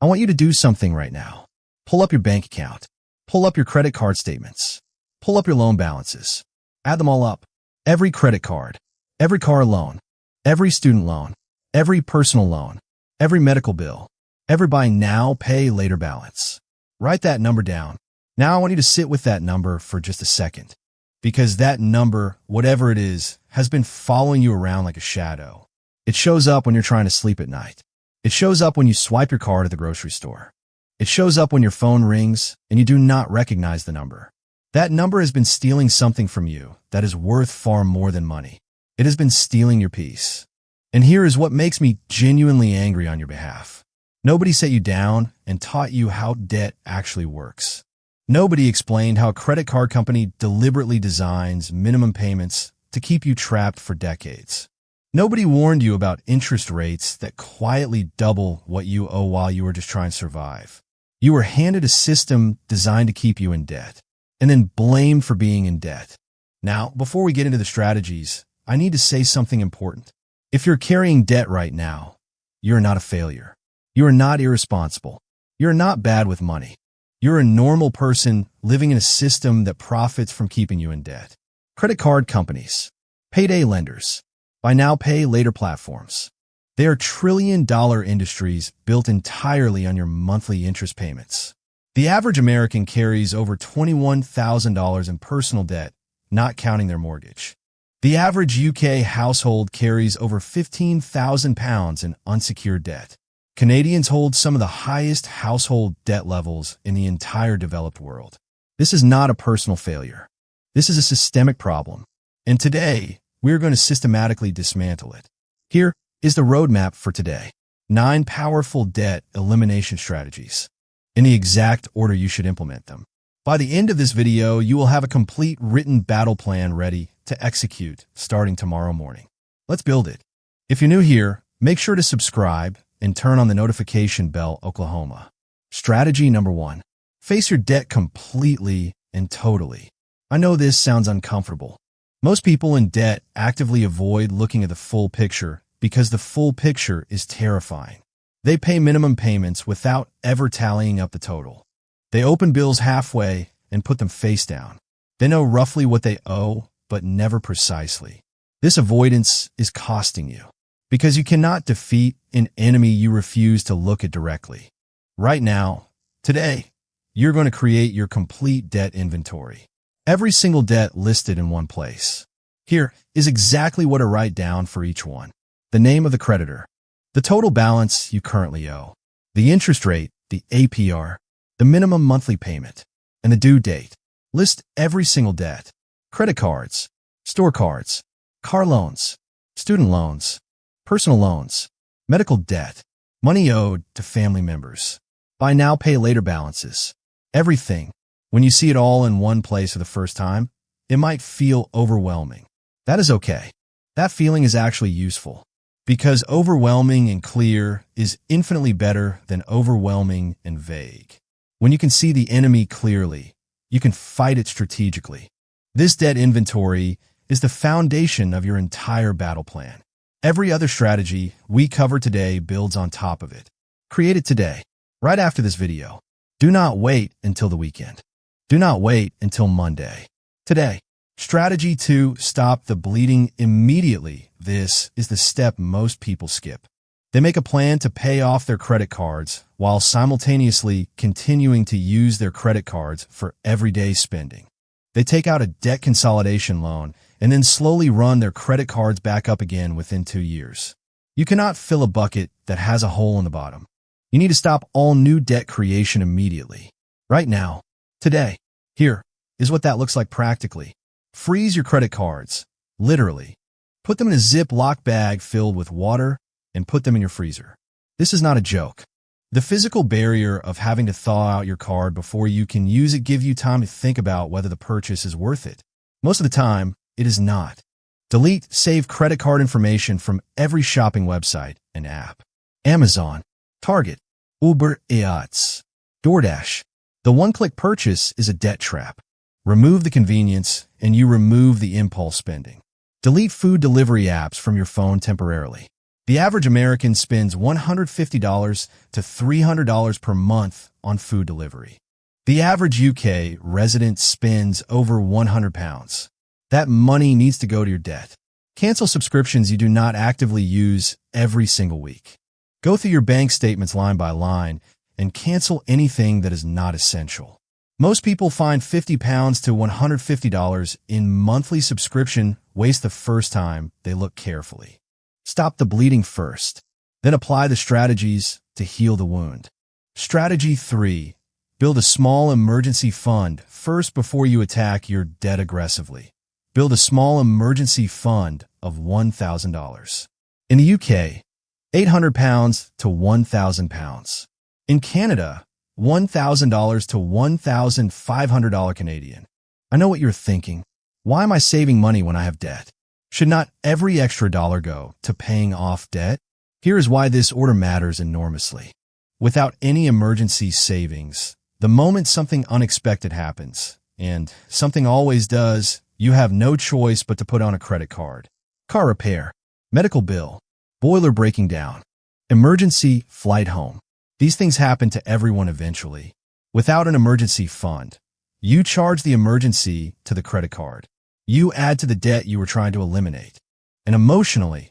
I want you to do something right now. Pull up your bank account. Pull up your credit card statements. Pull up your loan balances. Add them all up. Every credit card, every car loan, every student loan, every personal loan, every medical bill, every buy now, pay later balance. Write that number down. Now I want you to sit with that number for just a second, because that number, whatever it is, has been following you around like a shadow. It shows up when you're trying to sleep at night. It shows up when you swipe your card at the grocery store. It shows up when your phone rings and you do not recognize the number. That number has been stealing something from you that is worth far more than money. It has been stealing your peace. And here is what makes me genuinely angry on your behalf. Nobody sat you down and taught you how debt actually works. Nobody explained how a credit card company deliberately designs minimum payments to keep you trapped for decades. Nobody warned you about interest rates that quietly double what you owe while you were just trying to survive. You were handed a system designed to keep you in debt, and then blamed for being in debt. Now, before we get into the strategies, I need to say something important. If you're carrying debt right now, you're not a failure. You are not irresponsible. You're not bad with money. You're a normal person living in a system that profits from keeping you in debt. Credit card companies, payday lenders, buy now, pay later platforms. They are trillion-dollar industries built entirely on your monthly interest payments. The average American carries over $21,000 in personal debt, not counting their mortgage. The average UK household carries over £15,000 in unsecured debt. Canadians hold some of the highest household debt levels in the entire developed world. This is not a personal failure. This is a systemic problem. And today, we are going to systematically dismantle it. Here is the roadmap for today. 9 powerful debt elimination strategies, in the exact order you should implement them. By the end of this video, you will have a complete written battle plan ready to execute starting tomorrow morning. Let's build it. If you're new here, make sure to subscribe and turn on the notification bell, Oklahoma. Strategy number 1. Face your debt completely and totally. I know this sounds uncomfortable. Most people in debt actively avoid looking at the full picture because the full picture is terrifying. They pay minimum payments without ever tallying up the total. They open bills halfway and put them face down. They know roughly what they owe, but never precisely. This avoidance is costing you, because you cannot defeat an enemy you refuse to look at directly. Right now, today, you're going to create your complete debt inventory. Every single debt listed in one place. Here is exactly what to write down for each one. The name of the creditor, the total balance you currently owe, the interest rate, the APR, the minimum monthly payment, and the due date. List every single debt. Credit cards, store cards, car loans, student loans, personal loans, medical debt, money owed to family members, buy now, pay later balances, everything. When you see it all in one place for the first time, it might feel overwhelming. That is okay. That feeling is actually useful, because overwhelming and clear is infinitely better than overwhelming and vague. When you can see the enemy clearly, you can fight it strategically. This debt inventory is the foundation of your entire battle plan. Every other strategy we cover today builds on top of it. Create it today, right after this video. Do not wait until the weekend. Do not wait until Monday. Today. Strategy 2, stop the bleeding immediately. This is the step most people skip. They make a plan to pay off their credit cards while simultaneously continuing to use their credit cards for everyday spending. They take out a debt consolidation loan and then slowly run their credit cards back up again within 2 years. You cannot fill a bucket that has a hole in the bottom. You need to stop all new debt creation immediately. Right now. Today. Here is what that looks like practically. Freeze your credit cards. Literally. Put them in a Ziploc bag filled with water and put them in your freezer. This is not a joke. The physical barrier of having to thaw out your card before you can use it gives you time to think about whether the purchase is worth it. Most of the time, it is not. Delete, save credit card information from every shopping website and app. Amazon, Target, Uber Eats, DoorDash. The one-click purchase is a debt trap. Remove the convenience, and you remove the impulse spending. Delete food delivery apps from your phone temporarily. The average American spends $150 to $300 per month on food delivery. The average UK resident spends over £100. That money needs to go to your debt. Cancel subscriptions you do not actively use every single week. Go through your bank statements line by line and cancel anything that is not essential. Most people find £50 to $150 in monthly subscription waste the first time they look carefully. Stop the bleeding first, then apply the strategies to heal the wound. Strategy 3. Build a small emergency fund first before you attack your debt aggressively. Build a small emergency fund of $1,000. In the UK, £800 to £1,000. In Canada, $1,000 to $1,500 Canadian. I know what you're thinking. Why am I saving money when I have debt? Should not every extra dollar go to paying off debt? Here is why this order matters enormously. Without any emergency savings, the moment something unexpected happens, and something always does, you have no choice but to put on a credit card. Car repair, medical bill, boiler breaking down, emergency flight home. These things happen to everyone eventually. Without an emergency fund, you charge the emergency to the credit card. You add to the debt you were trying to eliminate. And emotionally,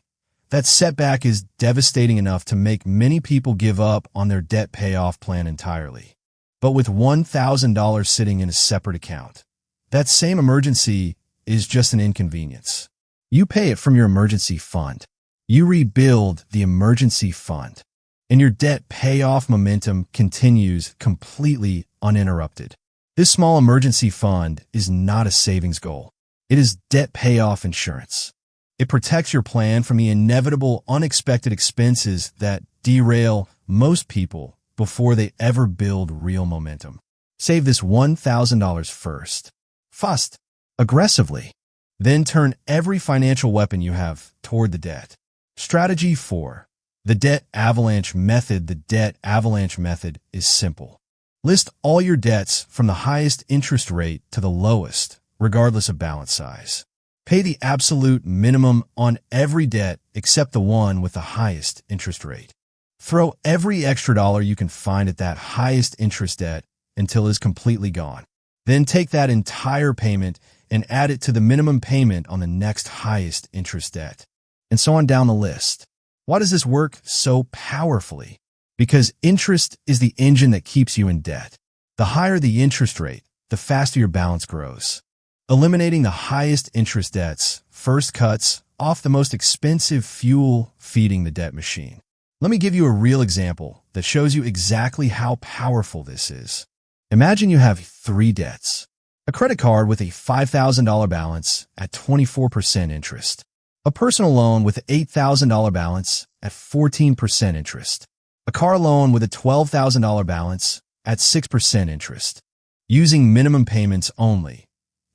that setback is devastating enough to make many people give up on their debt payoff plan entirely. But with $1,000 sitting in a separate account, that same emergency is just an inconvenience. You pay it from your emergency fund. You rebuild the emergency fund, and your debt payoff momentum continues completely uninterrupted. This small emergency fund is not a savings goal. It is debt payoff insurance. It protects your plan from the inevitable unexpected expenses that derail most people before they ever build real momentum. Save this $1,000 first. Fast, aggressively. Then turn every financial weapon you have toward the debt. Strategy 4. The debt avalanche method. The debt avalanche method is simple. List all your debts from the highest interest rate to the lowest, regardless of balance size. Pay the absolute minimum on every debt except the one with the highest interest rate. Throw every extra dollar you can find at that highest interest debt until it is completely gone. Then take that entire payment and add it to the minimum payment on the next highest interest debt. And so on down the list. Why does this work so powerfully? Because interest is the engine that keeps you in debt. The higher the interest rate, the faster your balance grows. Eliminating the highest interest debts first cuts off the most expensive fuel feeding the debt machine. Let me give you a real example that shows you exactly how powerful this is. Imagine you have 3 debts. A credit card with a $5,000 balance at 24% interest. A personal loan with an $8,000 balance at 14% interest. A car loan with a $12,000 balance at 6% interest. Using minimum payments only,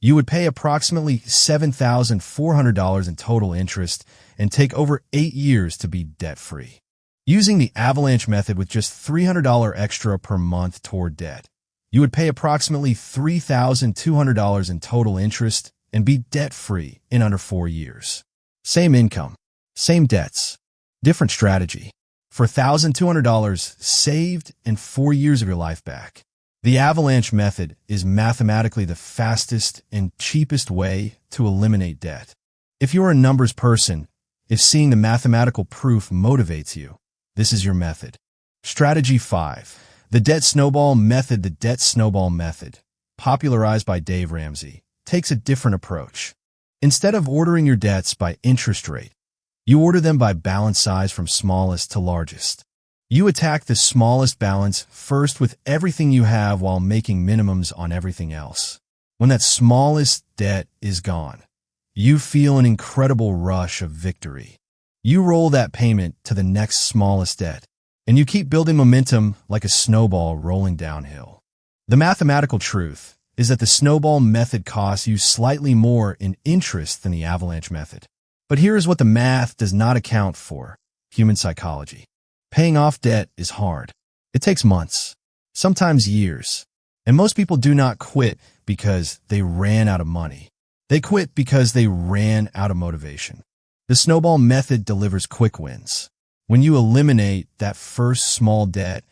you would pay approximately $7,400 in total interest and take over 8 years to be debt-free. Using the avalanche method with just $300 extra per month toward debt, you would pay approximately $3,200 in total interest and be debt-free in under 4 years. Same income, same debts, different strategy. For $1,200 saved and 4 years of your life back. The avalanche method is mathematically the fastest and cheapest way to eliminate debt. If you're a numbers person, if seeing the mathematical proof motivates you, this is your method. Strategy 5. The debt snowball method. The debt snowball method, popularized by Dave Ramsey, takes a different approach. Instead of ordering your debts by interest rate, you order them by balance size from smallest to largest. You attack the smallest balance first with everything you have while making minimums on everything else. When that smallest debt is gone, you feel an incredible rush of victory. You roll that payment to the next smallest debt, and you keep building momentum like a snowball rolling downhill. The mathematical truth is that the snowball method costs you slightly more in interest than the avalanche method. But here is what the math does not account for: human psychology. Paying off debt is hard. It takes months, sometimes years. And most people do not quit because they ran out of money. They quit because they ran out of motivation. The snowball method delivers quick wins. When you eliminate that first small debt,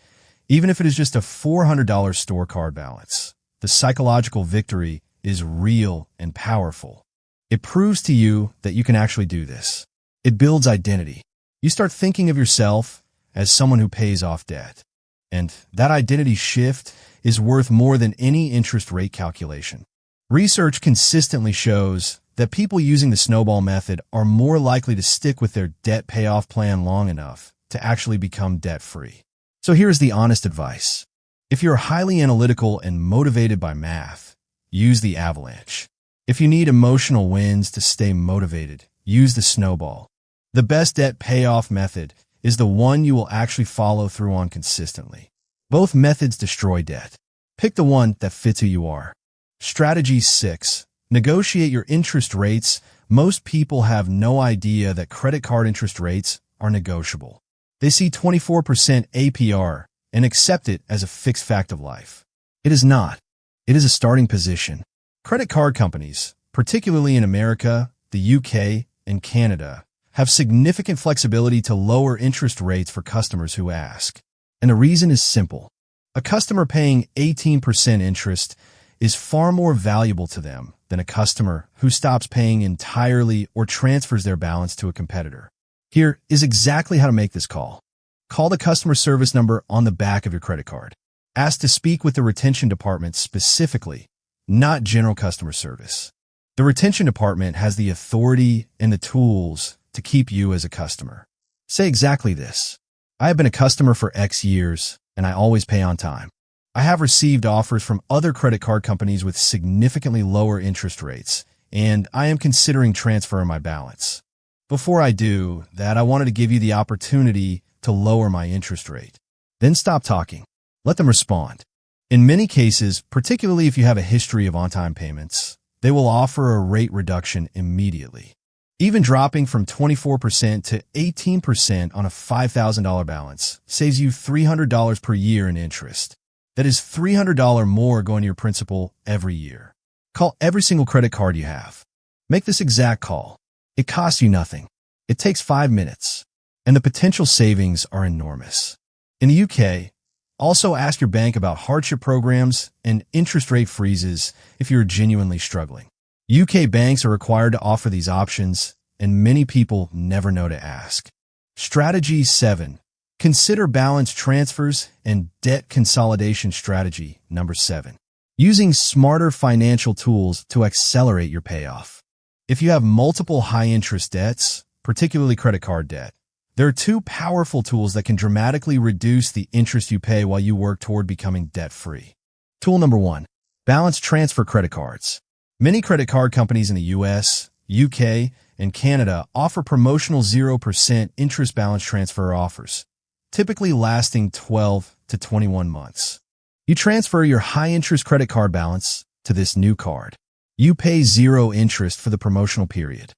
even if it is just a $400 store card balance, the psychological victory is real and powerful. It proves to you that you can actually do this. It builds identity. You start thinking of yourself as someone who pays off debt. And that identity shift is worth more than any interest rate calculation. Research consistently shows that people using the snowball method are more likely to stick with their debt payoff plan long enough to actually become debt-free. So here's the honest advice. If you're highly analytical and motivated by math, use the avalanche. If you need emotional wins to stay motivated, use the snowball. The best debt payoff method is the one you will actually follow through on consistently. Both methods destroy debt. Pick the one that fits who you are. Strategy 6. Negotiate your interest rates. Most people have no idea that credit card interest rates are negotiable. They see 24% APR and accept it as a fixed fact of life. It is not. It is a starting position. Credit card companies, particularly in America, the UK, and Canada, have significant flexibility to lower interest rates for customers who ask. And the reason is simple. A customer paying 18% interest is far more valuable to them than a customer who stops paying entirely or transfers their balance to a competitor. Here is exactly how to make this call. Call the customer service number on the back of your credit card. Ask to speak with the retention department specifically, not general customer service. The retention department has the authority and the tools to keep you as a customer. Say exactly this. I have been a customer for X years, and I always pay on time. I have received offers from other credit card companies with significantly lower interest rates, and I am considering transferring my balance. Before I do that, I wanted to give you the opportunity to lower my interest rate. Then stop talking. Let them respond. In many cases, particularly if you have a history of on-time payments, they will offer a rate reduction immediately. Even dropping from 24% to 18% on a $5,000 balance saves you $300 per year in interest. That is $300 more going to your principal every year. Call every single credit card you have. Make this exact call. It costs you nothing. It takes 5 minutes. And the potential savings are enormous. In the UK, also ask your bank about hardship programs and interest rate freezes if you're genuinely struggling. UK banks are required to offer these options, and many people never know to ask. Strategy 7. Consider balance transfers and debt consolidation strategy number 7. Using smarter financial tools to accelerate your payoff. If you have multiple high-interest debts, particularly credit card debt, there are 2 powerful tools that can dramatically reduce the interest you pay while you work toward becoming debt-free. Tool number 1. Balance transfer credit cards. Many credit card companies in the US, UK, and Canada offer promotional 0% interest balance transfer offers, typically lasting 12 to 21 months. You transfer your high-interest credit card balance to this new card. You pay 0 interest for the promotional period,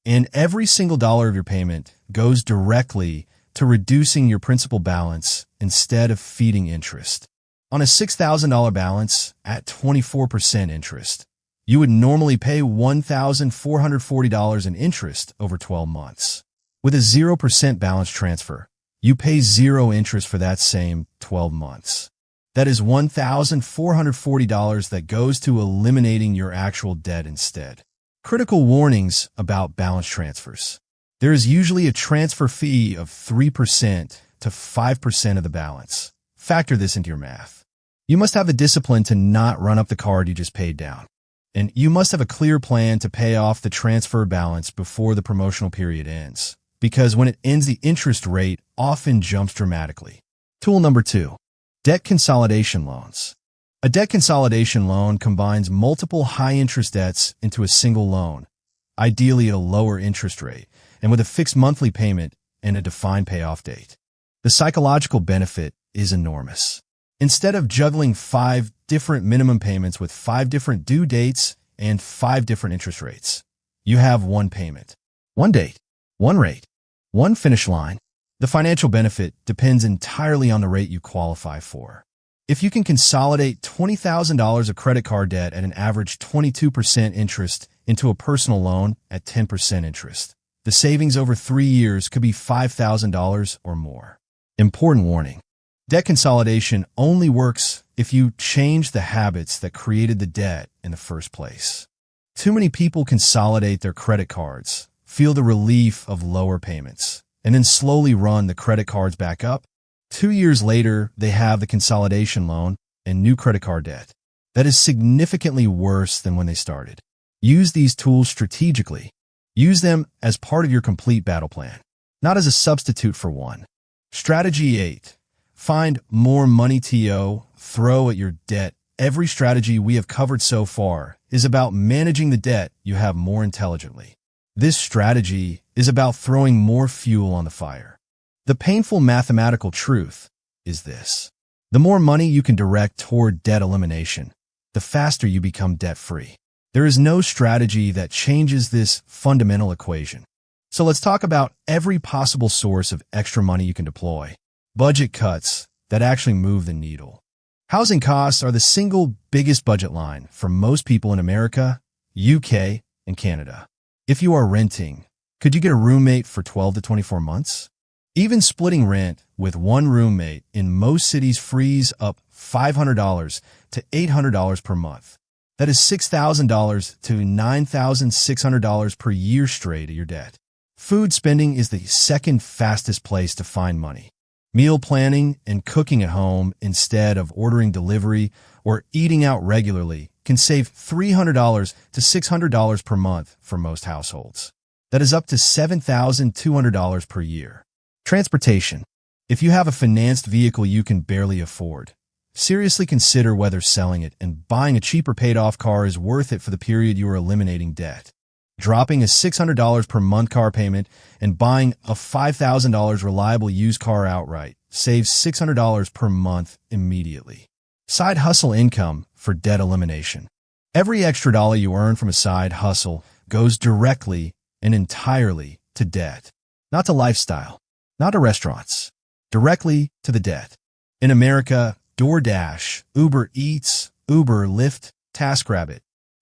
and every single dollar of your payment goes directly to reducing your principal balance instead of feeding interest. On a $6,000 balance at 24% interest, you would normally pay $1,440 in interest over 12 months. With a 0% balance transfer, you pay 0 interest for that same 12 months. That is $1,440 that goes to eliminating your actual debt instead. Critical warnings about balance transfers. There is usually a transfer fee of 3% to 5% of the balance. Factor this into your math. You must have the discipline to not run up the card you just paid down. And you must have a clear plan to pay off the transfer balance before the promotional period ends, because when it ends, the interest rate often jumps dramatically. Tool number 2. Debt consolidation loans. A debt consolidation loan combines multiple high-interest debts into a single loan, ideally at a lower interest rate, and with a fixed monthly payment and a defined payoff date. The psychological benefit is enormous. Instead of juggling 5 different minimum payments with 5 different due dates and 5 different interest rates, you have one payment, one date, one rate, one finish line. The financial benefit depends entirely on the rate you qualify for. If you can consolidate $20,000 of credit card debt at an average 22% interest into a personal loan at 10% interest, The savings over 3 years could be $5,000 or more. Important warning. Debt consolidation only works if you change the habits that created the debt in the first place. Too many people consolidate their credit cards, feel the relief of lower payments, and then slowly run the credit cards back up. 2 years later, they have the consolidation loan and new credit card debt. That is significantly worse than when they started. Use these tools strategically. Use them as part of your complete battle plan, not as a substitute for one. Strategy 8. Find more money to throw at your debt. Every strategy we have covered so far is about managing the debt you have more intelligently. This strategy is about throwing more fuel on the fire. The painful mathematical truth is this. The more money you can direct toward debt elimination, the faster you become debt-free. There is no strategy that changes this fundamental equation. So let's talk about every possible source of extra money you can deploy. Budget cuts that actually move the needle. Housing costs are the single biggest budget line for most people in America, UK, and Canada. If you are renting, could you get a roommate for 12 to 24 months? Even splitting rent with one roommate in most cities frees up $500 to $800 per month. That is $6,000 to $9,600 per year straight of your debt. Food spending is the second fastest place to find money. Meal planning and cooking at home instead of ordering delivery or eating out regularly can save $300 to $600 per month for most households. That is up to $7,200 per year. Transportation. If you have a financed vehicle you can barely afford, seriously consider whether selling it and buying a cheaper paid-off car is worth it for the period you are eliminating debt. Dropping a $600 per month car payment and buying a $5,000 reliable used car outright saves $600 per month immediately. Side hustle income for debt elimination. Every extra dollar you earn from a side hustle goes directly and entirely to debt, not to lifestyle, not to restaurants, directly to the debt. In America, DoorDash, Uber Eats, Uber, Lyft, TaskRabbit,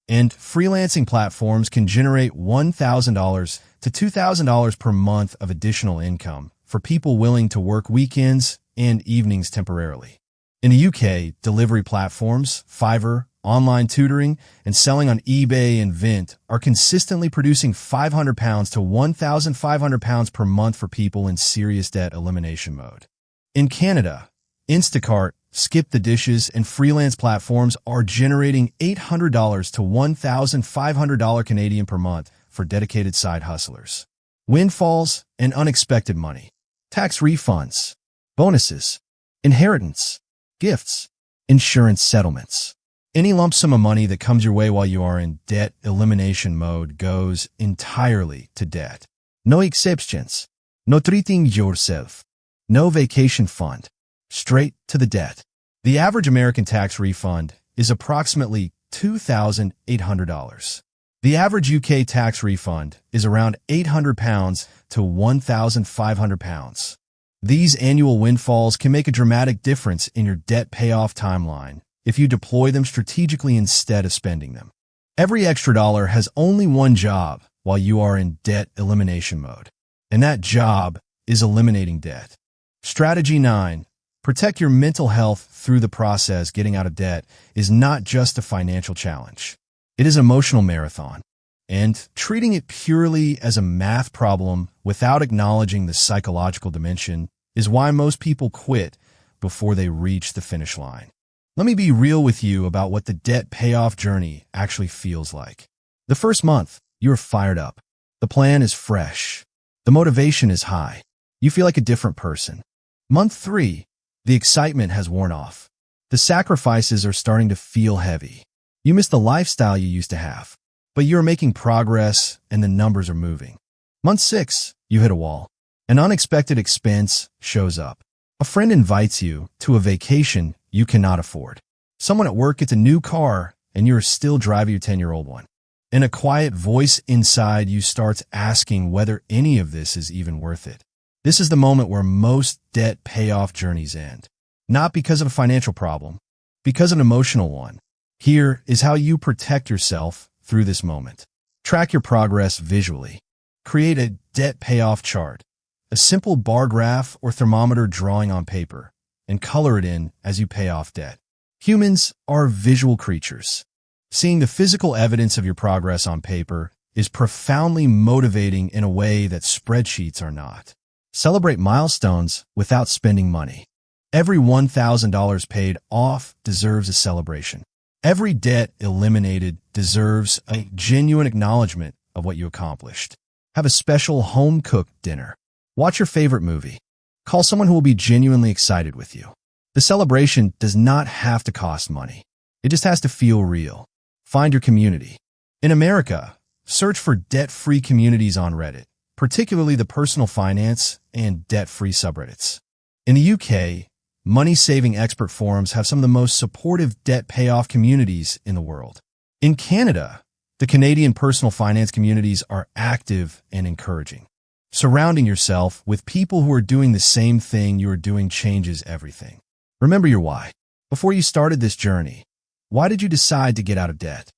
and freelancing platforms can generate $1,000 to $2,000 per month of additional income for people willing to work weekends and evenings temporarily. In the UK, delivery platforms, Fiverr, online tutoring, and selling on eBay and Vint are consistently producing £500 to £1,500 per month for people in serious debt elimination mode. In Canada, Instacart, Skip the Dishes, and freelance platforms are generating $800 to $1,500 Canadian per month for dedicated side hustlers. Windfalls and unexpected money. Tax refunds, bonuses, inheritance, gifts, insurance settlements. Any lump sum of money that comes your way while you are in debt elimination mode goes entirely to debt. No exceptions. No treating yourself. No vacation fund. Straight to the debt. The average American tax refund is approximately $2,800. The average UK tax refund is around £800 to £1,500. These annual windfalls can make a dramatic difference in your debt payoff timeline if you deploy them strategically instead of spending them. Every extra dollar has only one job while you are in debt elimination mode, and that job is eliminating debt. Strategy 9. Protect your mental health through the process. Getting out of debt is not just a financial challenge. It is an emotional marathon, and treating it purely as a math problem without acknowledging the psychological dimension is why most people quit before they reach the finish line. Let me be real with you about what the debt payoff journey actually feels like. The first month, you're fired up. The plan is fresh. The motivation is high. You feel like a different person. Month 3, the excitement has worn off. The sacrifices are starting to feel heavy. You miss the lifestyle you used to have, but you're making progress and the numbers are moving. Month 6, you hit a wall. An unexpected expense shows up. A friend invites you to a vacation you cannot afford. Someone at work gets a new car and you're still driving your 10-year-old one. And a quiet voice inside you starts asking whether any of this is even worth it. This is the moment where most debt payoff journeys end. Not because of a financial problem, because of an emotional one. Here is how you protect yourself through this moment. Track your progress visually. Create a debt payoff chart, a simple bar graph or thermometer drawing on paper, and color it in as you pay off debt. Humans are visual creatures. Seeing the physical evidence of your progress on paper is profoundly motivating in a way that spreadsheets are not. Celebrate milestones without spending money. Every $1,000 paid off deserves a celebration. Every debt eliminated deserves a genuine acknowledgement of what you accomplished. Have a special home-cooked dinner. Watch your favorite movie. Call someone who will be genuinely excited with you. The celebration does not have to cost money. It just has to feel real. Find your community. In America, search for debt-free communities on Reddit, particularly the personal finance and debt-free subreddits. In the UK, money-saving expert forums have some of the most supportive debt payoff communities in the world. In Canada, the Canadian personal finance communities are active and encouraging. Surrounding yourself with people who are doing the same thing you are doing changes everything. Remember your why. Before you started this journey, why did you decide to get out of debt?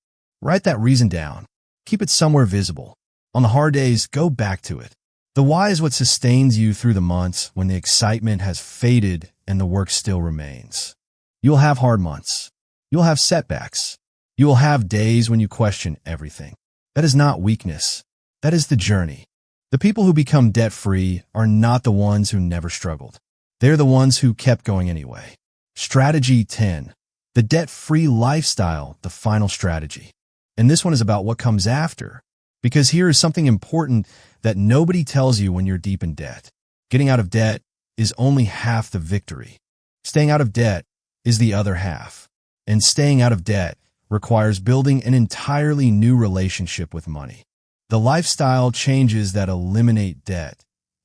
Write that reason down. Keep it somewhere visible. On the hard days, go back to it. The why is what sustains you through the months when the excitement has faded and the work still remains. You'll have hard months. You'll have setbacks. You will have days when you question everything. That is not weakness. That is the journey. The people who become debt-free are not the ones who never struggled. They're the ones who kept going anyway. Strategy 10. The debt-free lifestyle, the final strategy. And this one is about what comes after. Because here is something important that nobody tells you when you're deep in debt. Getting out of debt is only half the victory. Staying out of debt is the other half. And staying out of debt requires building an entirely new relationship with money. The lifestyle changes that eliminate debt,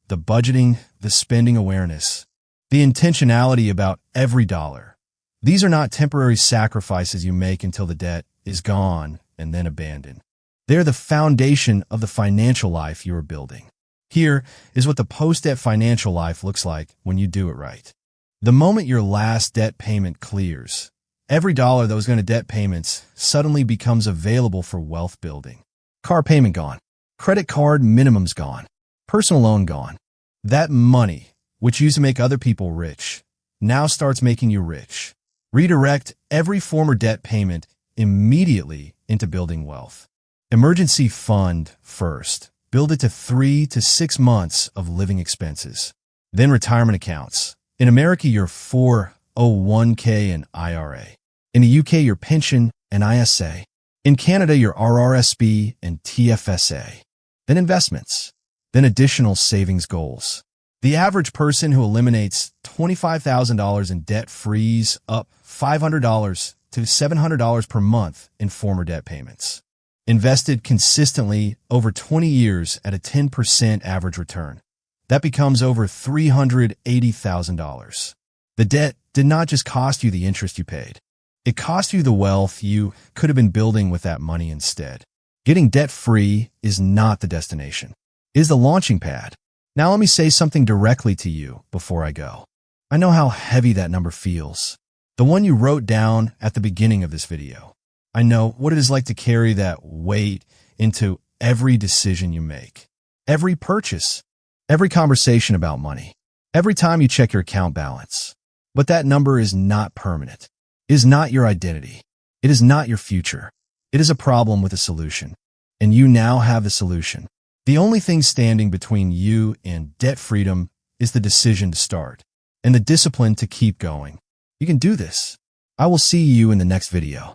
the budgeting, the spending awareness, the intentionality about every dollar. These are not temporary sacrifices you make until the debt is gone and then abandoned. They're the foundation of the financial life you are building. Here is what the post-debt financial life looks like when you do it right. The moment your last debt payment clears, every dollar that was going to debt payments suddenly becomes available for wealth building. Car payment gone. Credit card minimums gone. Personal loan gone. That money, which used to make other people rich, now starts making you rich. Redirect every former debt payment immediately into building wealth. Emergency fund first. Build it to 3 to 6 months of living expenses. Then retirement accounts. In America, your 401k and IRA. In the UK, your pension and ISA. In Canada, your RRSP and TFSA. Then investments. Then additional savings goals. The average person who eliminates $25,000 in debt frees up $500 to $700 per month in former debt payments. Invested consistently over 20 years at a 10% average return. That becomes over $380,000. The debt did not just cost you the interest you paid. It cost you the wealth you could have been building with that money instead. Getting debt-free is not the destination. It is the launching pad. Now let me say something directly to you before I go. I know how heavy that number feels. The one you wrote down at the beginning of this video. I know what it is like to carry that weight into every decision you make. Every purchase. Every conversation about money. Every time you check your account balance. But that number is not permanent. It is not your identity. It is not your future. It is a problem with a solution. And you now have the solution. The only thing standing between you and debt freedom is the decision to start and the discipline to keep going. You can do this. I will see you in the next video.